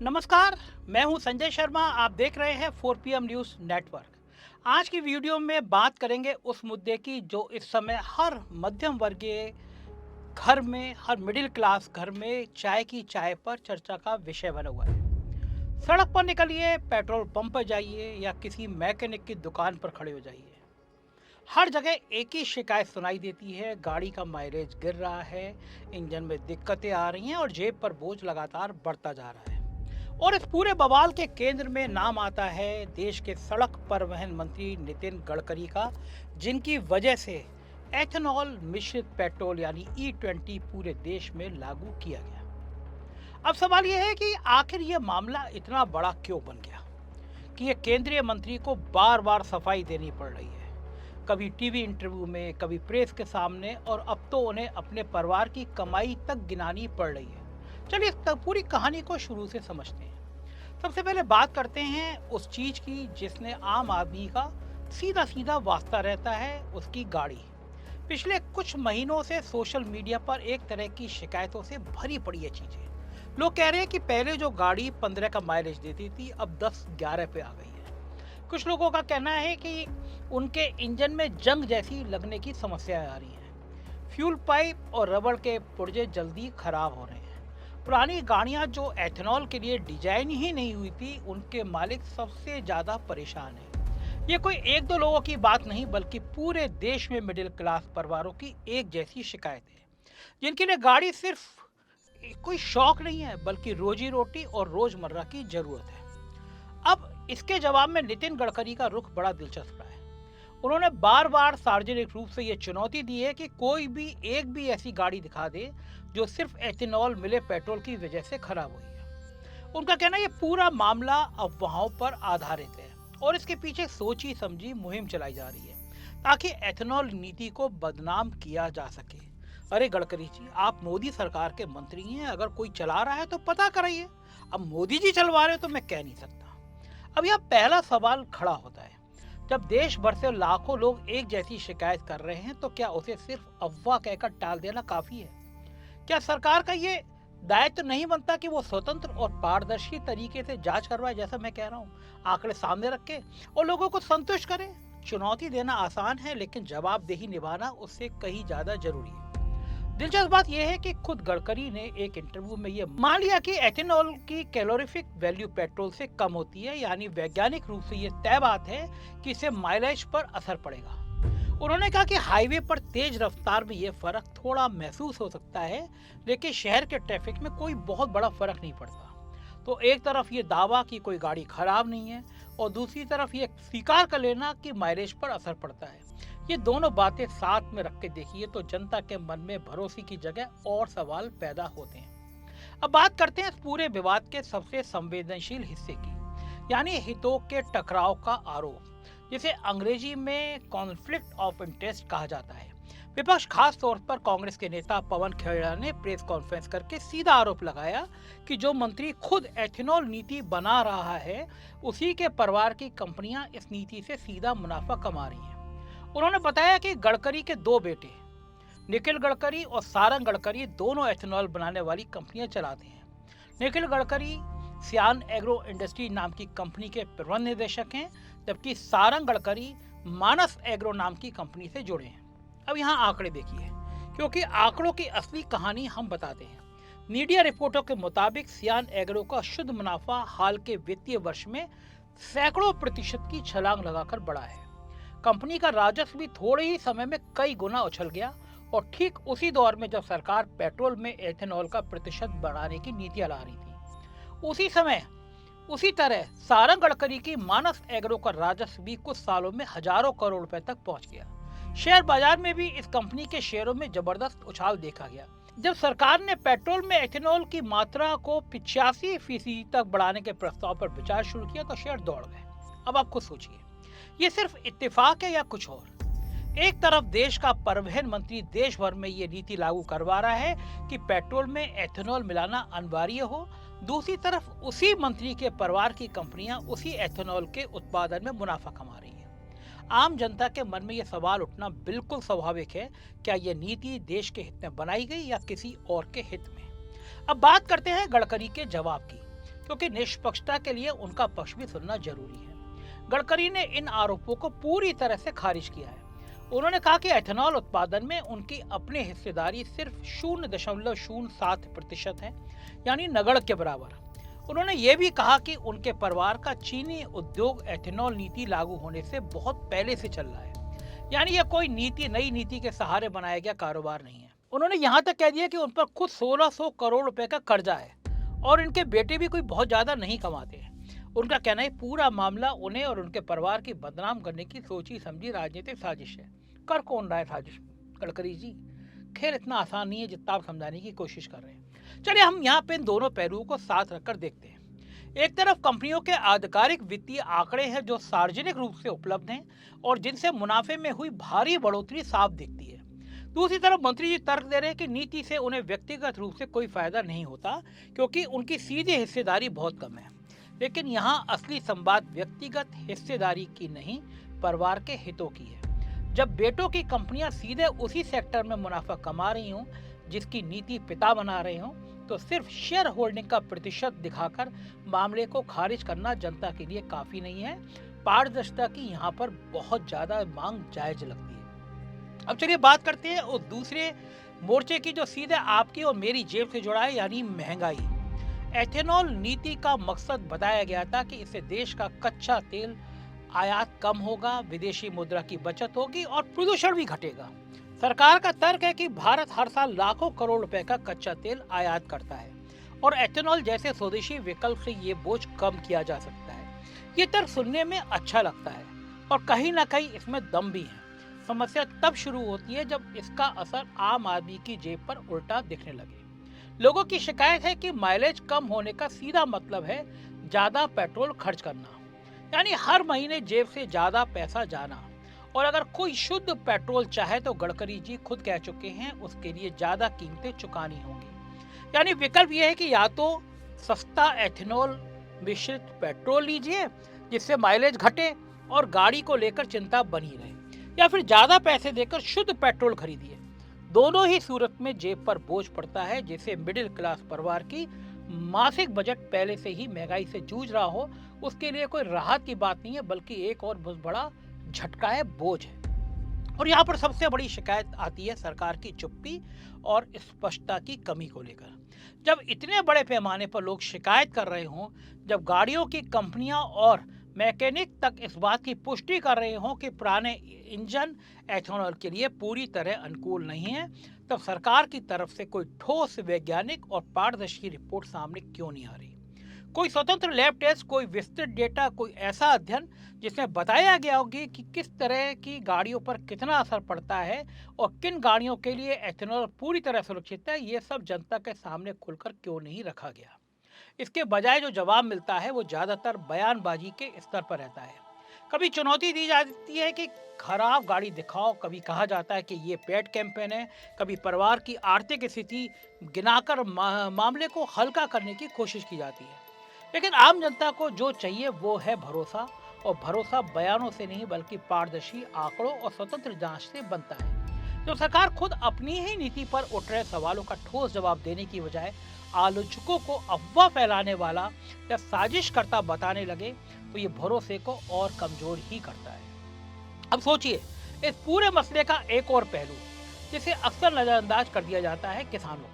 नमस्कार। मैं हूं संजय शर्मा। आप देख रहे हैं 4 PM न्यूज़ नेटवर्क। आज की वीडियो में बात करेंगे उस मुद्दे की जो इस समय हर मध्यम वर्गीय घर में, हर मिडिल क्लास घर में चाय की चाय पर चर्चा का विषय बना हुआ है। सड़क पर निकलिए, पेट्रोल पंप पर जाइए या किसी मैकेनिक की दुकान पर खड़े हो जाइए, हर जगह एक ही शिकायत सुनाई देती है। गाड़ी का माइलेज गिर रहा है, इंजन में दिक्कतें आ रही हैं और जेब पर बोझ लगातार बढ़ता जा रहा है। और इस पूरे बवाल के केंद्र में नाम आता है देश के सड़क परिवहन मंत्री नितिन गडकरी का, जिनकी वजह से एथेनॉल मिश्रित पेट्रोल यानी E20 पूरे देश में लागू किया गया। अब सवाल यह है कि आखिर यह मामला इतना बड़ा क्यों बन गया कि ये केंद्रीय मंत्री को बार बार सफाई देनी पड़ रही है, कभी टीवी इंटरव्यू में, कभी प्रेस के सामने, और अब तो उन्हें अपने परिवार की कमाई तक गिनानी पड़ रही है। चलिए इस पूरी कहानी को शुरू से समझते हैं। सबसे पहले बात करते हैं उस चीज की जिसने आम आदमी का सीधा सीधा वास्ता रहता है, उसकी गाड़ी। पिछले कुछ महीनों से सोशल मीडिया पर एक तरह की शिकायतों से भरी पड़ी है चीजें। लोग कह रहे हैं कि पहले जो गाड़ी 15 का माइलेज देती थी अब 10-11 पे आ गई है। कुछ लोगों का कहना है कि उनके इंजन में जंग जैसी लगने की समस्याएं आ रही हैं। फ्यूल पाइप और रबड़ के पुर्जे जल्दी खराब हो रहे हैं। पुरानी गाड़ियां जो एथेनॉल के लिए डिजाइन ही नहीं हुई थी, उनके मालिक सबसे ज्यादा परेशान हैं। ये कोई एक दो लोगों की बात नहीं, बल्कि पूरे देश में मिडिल क्लास परिवारों की एक जैसी शिकायत है, जिनके लिए गाड़ी सिर्फ कोई शौक नहीं है बल्कि रोजी रोटी और रोजमर्रा की जरूरत है। अब इसके जवाब में नितिन गडकरी का रुख बड़ा दिलचस्प रहा है। उन्होंने बार बार सार्वजनिक रूप से यह चुनौती दी है कि कोई भी एक भी ऐसी गाड़ी दिखा दे जो सिर्फ एथेनॉल मिले पेट्रोल की वजह से खराब हुई है। उनका कहना है ये पूरा मामला अफवाहों पर आधारित है और इसके पीछे सोची समझी मुहिम चलाई जा रही है ताकि एथेनॉल नीति को बदनाम किया जा सके। अरे गडकरी जी, आप मोदी सरकार के मंत्री हैं, अगर कोई चला रहा है तो पता कराइए। अब मोदी जी चलवा रहे हो तो मैं कह नहीं सकता। अब यह पहला सवाल खड़ा होता है, जब देश भर से लाखों लोग एक जैसी शिकायत कर रहे हैं तो क्या उसे सिर्फ अफवाह कहकर टाल देना काफी है? क्या सरकार का ये दायित्व नहीं बनता कि वो स्वतंत्र और पारदर्शी तरीके से जांच करवाए, जैसा मैं कह रहा हूँ, आंकड़े सामने रख के और लोगों को संतुष्ट करे? चुनौती देना आसान है, लेकिन जवाबदेही निभाना उससे कहीं ज्यादा जरूरी है। दिलचस्प बात यह है कि खुद गडकरी ने एक इंटरव्यू में यह मान लिया कि एथेनॉल की कैलोरीफिक वैल्यू पेट्रोल से कम होती है, यानी वैज्ञानिक रूप से यह तय बात है कि इससे माइलेज पर असर पड़ेगा। उन्होंने कहा कि हाईवे पर तेज रफ्तार में यह फर्क थोड़ा महसूस हो सकता है, लेकिन शहर के ट्रैफिक में कोई बहुत बड़ा फर्क नहीं पड़ता। तो एक तरफ ये दावा कि कोई गाड़ी खराब नहीं है और दूसरी तरफ ये स्वीकार कर लेना कि माइलेज पर असर पड़ता है। ये दोनों बातें साथ में रख के देखिए तो जनता के मन में भरोसे की जगह और सवाल पैदा होते हैं। अब बात करते हैं इस पूरे विवाद के सबसे संवेदनशील हिस्से की, यानी हितों के टकराव का आरोप, जिसे अंग्रेजी में कॉन्फ्लिक्ट ऑफ इंटरेस्ट कहा जाता है। विपक्ष, खास तौर पर कांग्रेस के नेता पवन खेड़ा ने प्रेस कॉन्फ्रेंस करके सीधा आरोप लगाया कि जो मंत्री खुद एथेनॉल नीति बना रहा है, उसी के परिवार की कंपनियां इस नीति से सीधा मुनाफा कमा रही हैं। उन्होंने बताया कि गडकरी के दो बेटे निखिल गडकरी और सारंग गडकरी दोनों एथेनॉल बनाने वाली कंपनियां चलाते हैं। निखिल गडकरी सियान एग्रो इंडस्ट्री नाम की कंपनी के प्रबंध निदेशक हैं, जबकि सारंग गडकरी मानस एग्रो नाम की कंपनी से जुड़े हैं। अब यहाँ आंकड़े देखिए, क्योंकि आंकड़ों की असली कहानी हम बताते हैं। मीडिया रिपोर्टों के मुताबिक सियान एग्रो का शुद्ध मुनाफा हाल के वित्तीय वर्ष में सैकड़ों प्रतिशत की छलांग लगाकर बढ़ा है। कंपनी का राजस्व भी थोड़े ही समय में कई गुना उछल गया, और ठीक उसी दौर में जब सरकार पेट्रोल में एथेनॉल का प्रतिशत बढ़ाने की नीतियां ला रही थी, उसी समय उसी तरह सारंग गडकरी की मानस एग्रो का राजस्व भी कुछ सालों में हजारों करोड़ रुपए तक पहुंच गया। शेयर बाजार में भी इस कंपनी के शेयरों में जबरदस्त उछाल देखा गया। जब सरकार ने पेट्रोल में एथेनॉल की मात्रा को 85% तक बढ़ाने के प्रस्ताव पर विचार शुरू किया तो शेयर दौड़ गए। अब आप खुद सोचिए, ये सिर्फ इत्तेफाक है या कुछ और? एक तरफ देश का परिवहन मंत्री देश भर में ये नीति लागू करवा रहा है कि पेट्रोल में एथेनॉल मिलाना अनिवार्य हो, दूसरी तरफ उसी मंत्री के परिवार की कंपनियां उसी एथेनॉल के उत्पादन में मुनाफा कमा रही हैं। आम जनता के मन में यह सवाल उठना बिल्कुल स्वाभाविक है, क्या यह नीति देश के हित में बनाई गई या किसी और के हित में? अब बात करते हैं गडकरी के जवाब की, क्योंकि निष्पक्षता के लिए उनका पक्ष भी सुनना जरूरी है। गडकरी ने इन आरोपों को पूरी तरह से खारिज किया है। उन्होंने कहा कि एथेनॉल उत्पादन में उनकी अपनी हिस्सेदारी सिर्फ 0.07% है, यानी नगण्य के बराबर। उन्होंने ये भी कहा कि उनके परिवार का चीनी उद्योग एथेनॉल नीति लागू होने से बहुत पहले से चल रहा है, यानी यह कोई नई नीति के सहारे बनाया गया कारोबार नहीं है। उन्होंने यहाँ तक कह दिया कि उन पर खुद 1600 करोड़ रुपए का कर्जा है और इनके बेटे भी कोई बहुत ज्यादा नहीं कमाते हैं। उनका कहना है पूरा मामला उन्हें और उनके परिवार की बदनाम करने की सोची समझी राजनीतिक साजिश है। कर कौन रहा है साजिश? गडकरी जी। खैर इतना आसान नहीं है जितना आप समझाने की कोशिश कर रहे हैं। चलिए हम यहाँ पे इन दोनों पहलुओं को साथ रखकर देखते हैं। एक तरफ कंपनियों के आधिकारिक वित्तीय आंकड़े हैं जो सार्वजनिक रूप से उपलब्ध हैं और जिनसे मुनाफे में हुई भारी बढ़ोतरी साफ दिखती है। दूसरी तरफ मंत्री जी तर्क दे रहे हैं कि नीति से उन्हें व्यक्तिगत रूप से कोई फायदा नहीं होता क्योंकि उनकी सीधी हिस्सेदारी बहुत कम है। लेकिन यहाँ असली संवाद व्यक्तिगत हिस्सेदारी की नहीं, परिवार के हितों की है। जब बेटों की कंपनियां सीधे उसी सेक्टर में मुनाफा कमा रही हों जिसकी नीति पिता बना रहे हों, तो सिर्फ शेयर होल्डिंग का प्रतिशत दिखाकर मामले को खारिज करना जनता के लिए काफी नहीं है। पारदर्शिता की यहाँ पर बहुत ज्यादा मांग जायज लगती है। अब चलिए बात करते हैं उस दूसरे मोर्चे की जो सीधे आपकी और मेरी जेब से जुड़ा है, यानी महंगाई। एथेनॉल नीति का मकसद बताया गया था कि इससे देश का कच्चा तेल आयात कम होगा, विदेशी मुद्रा की बचत होगी और प्रदूषण भी घटेगा। सरकार का तर्क है कि भारत हर साल लाखों करोड़ रुपए का कच्चा तेल आयात करता है और एथेनॉल जैसे स्वदेशी विकल्प से ये बोझ कम किया जा सकता है। ये तर्क सुनने में अच्छा लगता है और कहीं ना कहीं इसमें दम भी है। समस्या तब शुरू होती है जब इसका असर आम आदमी की जेब पर उल्टा दिखने लगे। लोगों की शिकायत है कि माइलेज कम होने का सीधा मतलब है ज्यादा पेट्रोल खर्च करना, यानी हर महीने जेब से ज्यादा पैसा जाना। और अगर कोई शुद्ध पेट्रोल चाहे तो गडकरी जी खुद कह चुके हैं उसके लिए ज्यादा कीमतें चुकानी होंगी। यानी विकल्प यह है कि या तो सस्ता एथेनॉल मिश्रित पेट्रोल लीजिए जिससे माइलेज घटे और गाड़ी को लेकर चिंता बनी रहे, या फिर ज्यादा पैसे देकर शुद्ध पेट्रोल खरीदिए। दोनों ही सूरत में जेब पर बोझ पड़ता है, जिसे मिडिल क्लास परिवार की मासिक बजट पहले से ही महंगाई से जूझ रहा हो उसके लिए कोई राहत की बात नहीं है, बल्कि एक और बहुत बड़ा झटका है, बोझ है। और यहाँ पर सबसे बड़ी शिकायत आती है सरकार की चुप्पी और स्पष्टता की कमी को लेकर। जब इतने बड़े पैमाने पर लोग शिकायत कर रहे हों, जब गाड़ियों की कंपनियां और मैकेनिक तक इस बात की पुष्टि कर रहे हों कि पुराने इंजन एथेनॉल के लिए पूरी तरह अनुकूल नहीं है, तब सरकार की तरफ से कोई ठोस वैज्ञानिक और पारदर्शी रिपोर्ट सामने क्यों नहीं आ रही? कोई स्वतंत्र लैब टेस्ट, कोई विस्तृत डेटा, कोई ऐसा अध्ययन जिसमें बताया गया होगी कि किस तरह की गाड़ियों पर कितना असर पड़ता है और किन गाड़ियों के लिए एथेनॉल पूरी तरह सुरक्षित है, ये सब जनता के सामने खुलकर क्यों नहीं रखा गया? इसके बजाय जो जवाब मिलता है वो ज्यादातर बयानबाजी के स्तर पर रहता है। कभी चुनौती दी जाती है कि खराब गाड़ी दिखाओ, कभी कहा जाता है कि ये पेड कैंपेन है, कभी परिवार की आर्थिक स्थिति गिनाकर मामले को हल्का करने की कोशिश की जाती है। लेकिन आम जनता को जो चाहिए वो है भरोसा, और भरोसा बयानों से नहीं बल्कि पारदर्शी आंकड़ों और स्वतंत्र जांच से बनता है। जो सरकार खुद अपनी ही नीति पर उठ रहे सवालों का ठोस जवाब देने की बजाय आलोचकों को अफवाह फैलाने वाला या साजिश करता बताने लगे तो ये भरोसे को और कमजोर ही करता है। अब सोचिए इस पूरे मसले का एक और पहलू जिसे अक्सर नजरअंदाज कर दिया जाता है, किसानों का।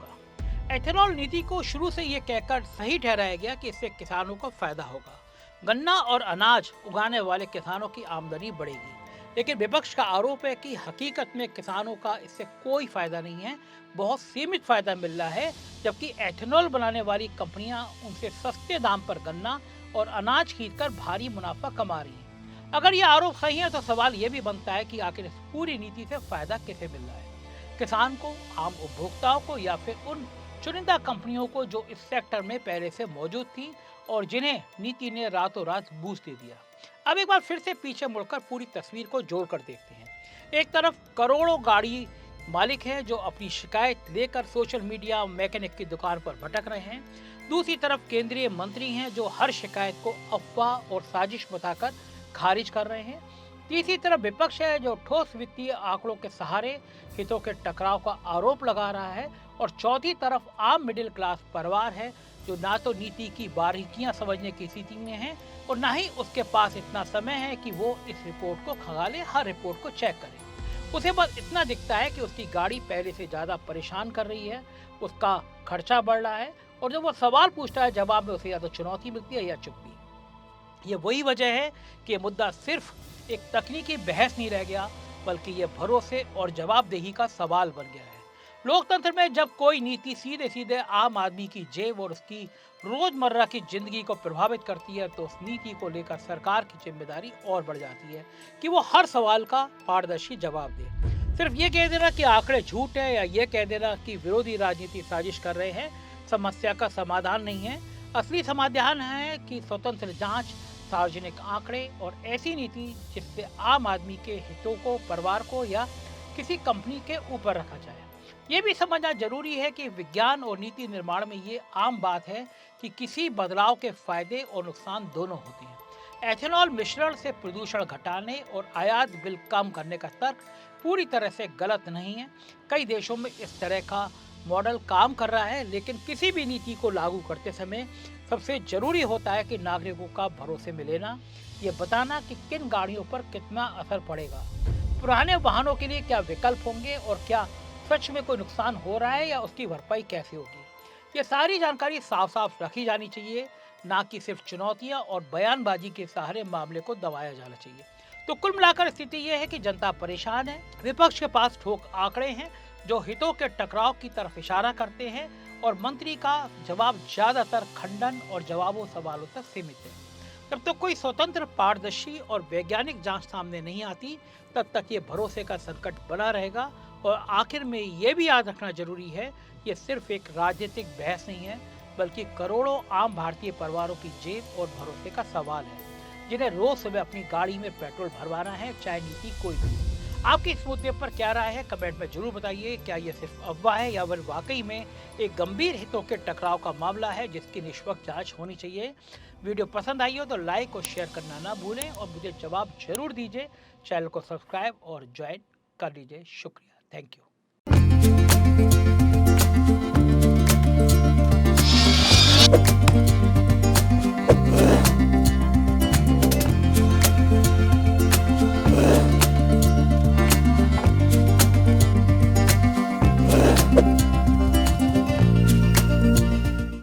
एथेनॉल नीति को शुरू से ये कहकर सही ठहराया गया कि इससे किसानों को फायदा होगा, गन्ना और अनाज उगाने वाले किसानों की आमदनी बढ़ेगी। लेकिन विपक्ष का आरोप है कि हकीकत में किसानों का इससे कोई फायदा नहीं है, बहुत सीमित फायदा मिल रहा है, जबकि एथेनॉल बनाने वाली कंपनियां उनसे सस्ते दाम पर गन्ना और अनाज खरीदकर भारी मुनाफा कमा रही हैं। अगर ये आरोप सही है तो सवाल ये भी बनता है कि आखिर इस पूरी नीति से फायदा किसे मिल रहा है? किसान को, आम उपभोक्ताओं को, या फिर उन चुनिंदा कंपनियों को जो इस सेक्टर में पहले से मौजूद थी और जिन्हें नीति ने रातों रात बूस्ट दे दिया? अब एक बार फिर से पीछे मुड़कर पूरी तस्वीर को जोड़कर देखते हैं। एक तरफ करोड़ों गाड़ी मालिक हैं जो अपनी शिकायत लेकर सोशल मीडिया मैकेनिक की दुकान पर भटक रहे हैं। दूसरी तरफ केंद्रीय मंत्री हैं जो हर शिकायत को अफवाह और साजिश बताकर खारिज कर रहे हैं। तीसरी तरफ विपक्ष है जो ठोस वित्तीय आंकड़ों के सहारे हितों के टकराव का आरोप लगा रहा है। और चौथी तरफ आम मिडिल क्लास परिवार है जो ना तो नीति की बारीकियां समझने की स्थिति में है और ना ही उसके पास इतना समय है कि वो इस रिपोर्ट को खंगाले, हर रिपोर्ट को चेक करे। उसे बस इतना दिखता है कि उसकी गाड़ी पहले से ज्यादा परेशान कर रही है, उसका खर्चा बढ़ रहा है और जब वो सवाल पूछता है जवाब में उसे या तो चुनौती मिलती है या चुप्पी। ये वही वजह है कि ये मुद्दा सिर्फ एक तकनीकी बहस नहीं रह गया, बल्कि ये भरोसे और जवाबदेही का सवाल बन गया है। लोकतंत्र में जब कोई नीति सीधे सीधे आम आदमी की जेब और उसकी रोजमर्रा की जिंदगी को प्रभावित करती है, तो उस नीति को लेकर सरकार की जिम्मेदारी और बढ़ जाती है कि वो हर सवाल का पारदर्शी जवाब दे। सिर्फ ये कह देना कि आंकड़े झूठ है या ये कह देना कि विरोधी राजनीति साजिश कर रहे हैं समस्या का समाधान नहीं है। असली समाधान है कि स्वतंत्र जांच, सार्वजनिक आंकड़े और ऐसी नीति जिससे आम आदमी के हितों को, परिवार को या किसी कंपनी के ऊपर रखा जाए। ये भी समझना जरूरी है कि विज्ञान और नीति निर्माण में ये आम बात है कि किसी बदलाव के फायदे और नुकसान दोनों होते हैं। एथेनॉल मिश्रण से प्रदूषण घटाने और आयात बिल कम करने का तर्क पूरी तरह से गलत नहीं है। कई देशों में इस तरह का मॉडल काम कर रहा है, लेकिन किसी भी नीति को लागू करते समय सबसे जरूरी होता है कि नागरिकों का भरोसे में लेना, ये बताना कि किन गाड़ियों पर कितना असर पड़ेगा, पुराने वाहनों के लिए क्या विकल्प होंगे और क्या सच में कोई नुकसान हो रहा है या उसकी भरपाई कैसे होगी। ये सारी जानकारी साफ साफ रखी जानी चाहिए, ना कि सिर्फ चुनौतियां और बयानबाजी के सहारे मामले को दबाया जाना चाहिए। तो कुल मिलाकर स्थिति यह है कि जनता परेशान है, विपक्ष के पास ठोस आंकड़े हैं जो हितों के टकराव की तरफ इशारा करते हैं और मंत्री का जवाब ज्यादातर खंडन और जवाबों सवालों तक सीमित है। जब तक कोई स्वतंत्र, पारदर्शी और वैज्ञानिक जांच सामने नहीं आती, तब तक ये भरोसे का संकट बना रहेगा। और आखिर में ये भी याद रखना जरूरी है, ये सिर्फ एक राजनीतिक बहस नहीं है, बल्कि करोड़ों आम भारतीय परिवारों की जेब और भरोसे का सवाल है, जिन्हें रोज सुबह अपनी गाड़ी में पेट्रोल भरवाना है, चाहे नीति कोई भी। आपकी इस मुद्दे पर क्या राय है, कमेंट में जरूर बताइए। क्या ये सिर्फ अफवाह है या फिर वाकई में एक गंभीर हितों के टकराव का मामला है जिसकी निष्पक्ष जांच होनी चाहिए। वीडियो पसंद आई हो तो लाइक और शेयर करना ना भूलें और मुझे जवाब जरूर दीजिए। चैनल को सब्सक्राइब और ज्वाइन कर लीजिए। शुक्रिया। Thank you.